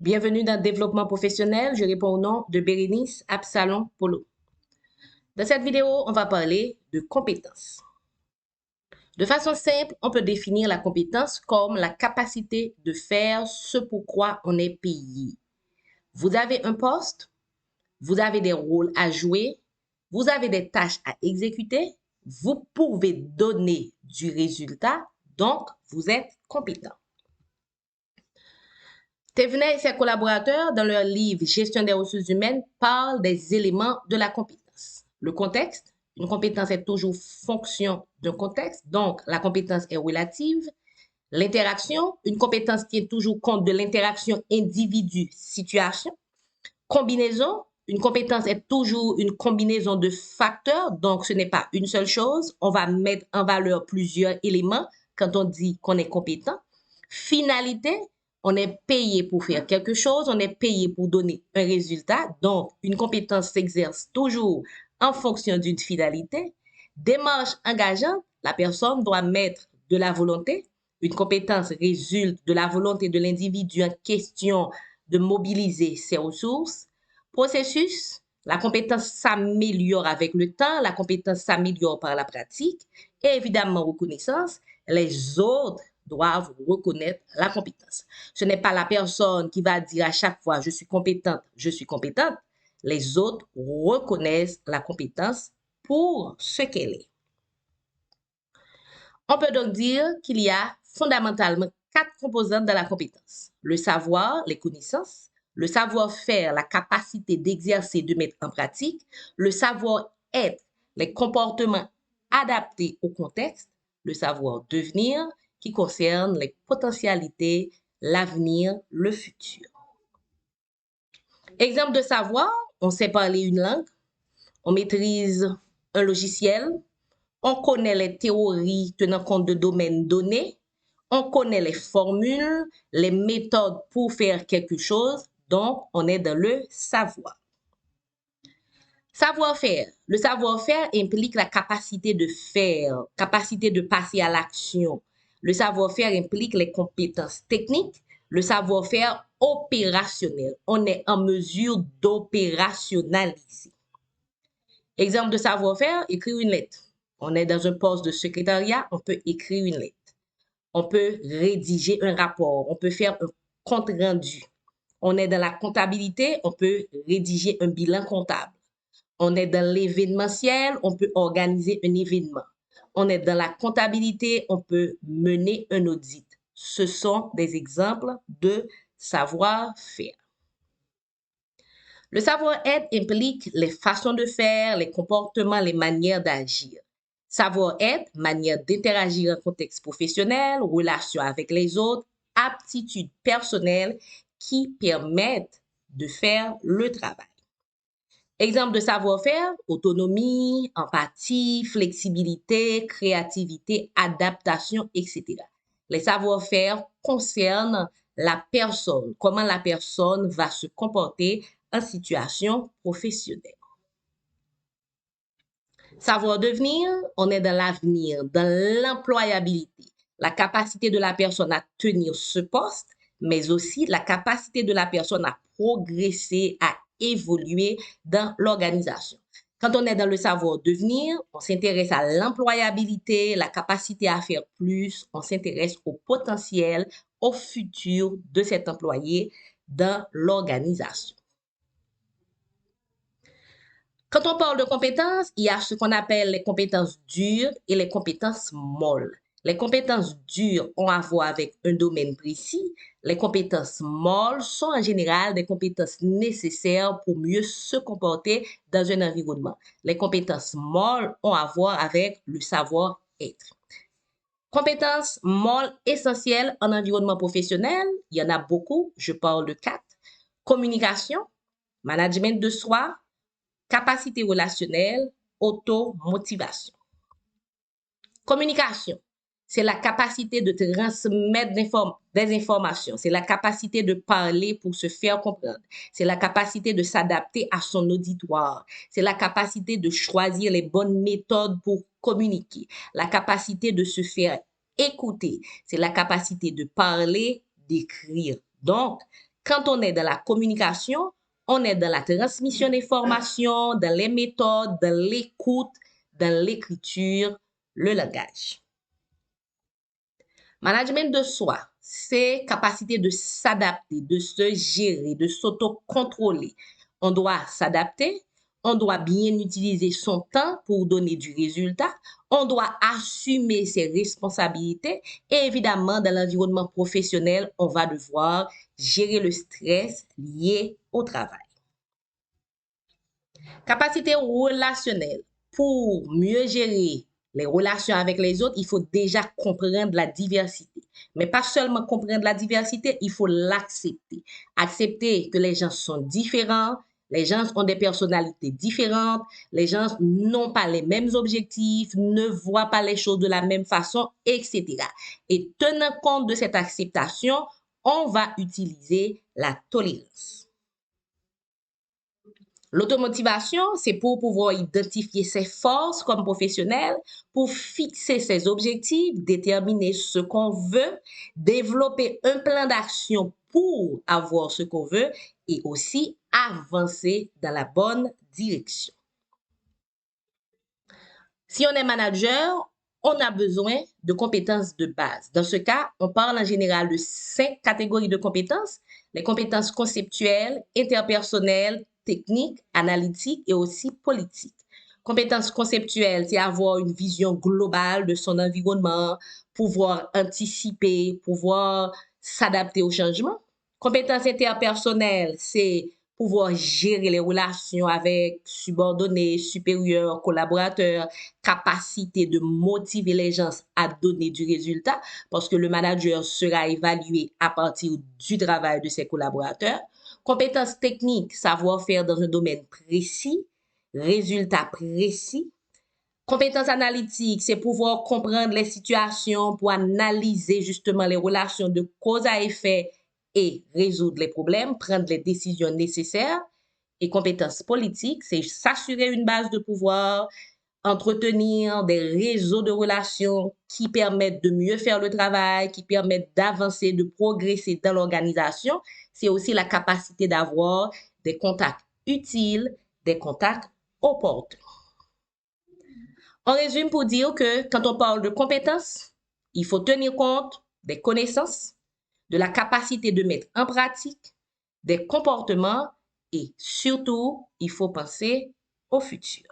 Bienvenue dans Développement professionnel. Je réponds au nom de Bérénice Absalom Polo. Dans cette vidéo, on va parler de compétences. De façon simple, on peut définir la compétence comme la capacité de faire ce pourquoi on est payé. Vous avez un poste, vous avez des rôles à jouer, vous avez des tâches à exécuter, vous pouvez donner du résultat, donc vous êtes compétent. Thévenet et ses collaborateurs, dans leur livre Gestion des ressources humaines, parlent des éléments de la compétence. Le contexte, une compétence est toujours fonction d'un contexte, donc la compétence est relative. L'interaction, une compétence tient toujours compte de l'interaction individu-situation. Combinaison, une compétence est toujours une combinaison de facteurs, donc ce n'est pas une seule chose. On va mettre en valeur plusieurs éléments quand on dit qu'on est compétent. Finalité, on est payé pour faire quelque chose, on est payé pour donner un résultat. Donc, une compétence s'exerce toujours en fonction d'une finalité. Démarche engageante, la personne doit mettre de la volonté. Une compétence résulte de la volonté de l'individu en question de mobiliser ses ressources. Processus, la compétence s'améliore avec le temps, la compétence s'améliore par la pratique. Et évidemment, reconnaissance, les autres doivent reconnaître la compétence. Ce n'est pas la personne qui va dire à chaque fois je suis compétente, je suis compétente. Les autres reconnaissent la compétence pour ce qu'elle est. On peut donc dire qu'il y a fondamentalement 4 composantes dans la compétence. Le savoir, les connaissances, le savoir-faire, la capacité d'exercer, de mettre en pratique, le savoir-être, les comportements adaptés au contexte, le savoir-devenir qui concerne les potentialités, l'avenir, le futur. Exemple de savoir, on sait parler une langue, on maîtrise un logiciel, on connaît les théories tenant compte de domaines donnés, on connaît les formules, les méthodes pour faire quelque chose, donc on est dans le savoir. Savoir-faire. Le savoir-faire implique la capacité de faire, capacité de passer à l'action. Le savoir-faire implique les compétences techniques, le savoir-faire opérationnel. On est en mesure d'opérationnaliser. Exemple de savoir-faire, écrire une lettre. On est dans un poste de secrétariat, on peut écrire une lettre. On peut rédiger un rapport, on peut faire un compte rendu. On est dans la comptabilité, on peut rédiger un bilan comptable. On est dans l'événementiel, on peut organiser un événement. On est dans la comptabilité, on peut mener un audit. Ce sont des exemples de savoir-faire. Le savoir-être implique les façons de faire, les comportements, les manières d'agir. Savoir-être, manière d'interagir en contexte professionnel, relation avec les autres, aptitudes personnelles qui permettent de faire le travail. Exemple de savoir-faire, autonomie, empathie, flexibilité, créativité, adaptation, etc. Les savoir-faire concernent la personne, comment la personne va se comporter en situation professionnelle. Savoir-devenir, on est dans l'avenir, dans l'employabilité, la capacité de la personne à tenir ce poste, mais aussi la capacité de la personne à progresser, à évoluer dans l'organisation. Quand on est dans le savoir-devenir, on s'intéresse à l'employabilité, la capacité à faire plus, on s'intéresse au potentiel, au futur de cet employé dans l'organisation. Quand on parle de compétences, il y a ce qu'on appelle les compétences dures et les compétences molles. Les compétences dures ont à voir avec un domaine précis. Les compétences molles sont en général des compétences nécessaires pour mieux se comporter dans un environnement. Les compétences molles ont à voir avec le savoir-être. Compétences molles essentielles en environnement professionnel, il y en a beaucoup, je parle de 4. Communication, management de soi, capacité relationnelle, automotivation. Communication, c'est la capacité de transmettre des informations. C'est la capacité de parler pour se faire comprendre. C'est la capacité de s'adapter à son auditoire. C'est la capacité de choisir les bonnes méthodes pour communiquer. La capacité de se faire écouter. C'est la capacité de parler, d'écrire. Donc, Quand on est dans la communication, on est dans la transmission d'informations, dans les méthodes, dans l'écoute, dans l'écriture, le langage. Management de soi, c'est capacité de s'adapter, de se gérer, de s'auto-contrôler. On doit s'adapter, on doit bien utiliser son temps pour donner du résultat, on doit assumer ses responsabilités et évidemment, dans l'environnement professionnel, on va devoir gérer le stress lié au travail. Capacité relationnelle. Pour mieux gérer les relations avec les autres, il faut déjà comprendre la diversité. Mais pas seulement comprendre la diversité, il faut l'accepter. Accepter que les gens sont différents, les gens ont des personnalités différentes, les gens n'ont pas les mêmes objectifs, ne voient pas les choses de la même façon, etc. Et tenant compte de cette acceptation, on va utiliser la tolérance. L'automotivation, c'est pour pouvoir identifier ses forces comme professionnel, pour fixer ses objectifs, déterminer ce qu'on veut, développer un plan d'action pour avoir ce qu'on veut et aussi avancer dans la bonne direction. Si on est manager, on a besoin de compétences de base. Dans ce cas, on parle en général de 5 catégories de compétences. Les compétences conceptuelles, interpersonnelles, techniques, analytiques et aussi politiques. Compétences conceptuelles, c'est avoir une vision globale de son environnement, pouvoir anticiper, pouvoir s'adapter aux changements. Compétences interpersonnelles, c'est pouvoir gérer les relations avec subordonnés, supérieurs, collaborateurs, capacité de motiver les gens à donner du résultat parce que le manager sera évalué à partir du travail de ses collaborateurs. Compétences techniques, savoir-faire dans un domaine précis, résultats précis. Compétences analytiques, c'est pouvoir comprendre les situations pour analyser justement les relations de cause à effet et résoudre les problèmes, prendre les décisions nécessaires. Et compétences politiques, c'est s'assurer une base de pouvoir, entretenir des réseaux de relations qui permettent de mieux faire le travail, qui permettent d'avancer, de progresser dans l'organisation. C'est aussi la capacité d'avoir des contacts utiles, des contacts opportuns. On résume pour dire que quand on parle de compétences, il faut tenir compte des connaissances, de la capacité de mettre en pratique, des comportements et surtout, il faut penser au futur.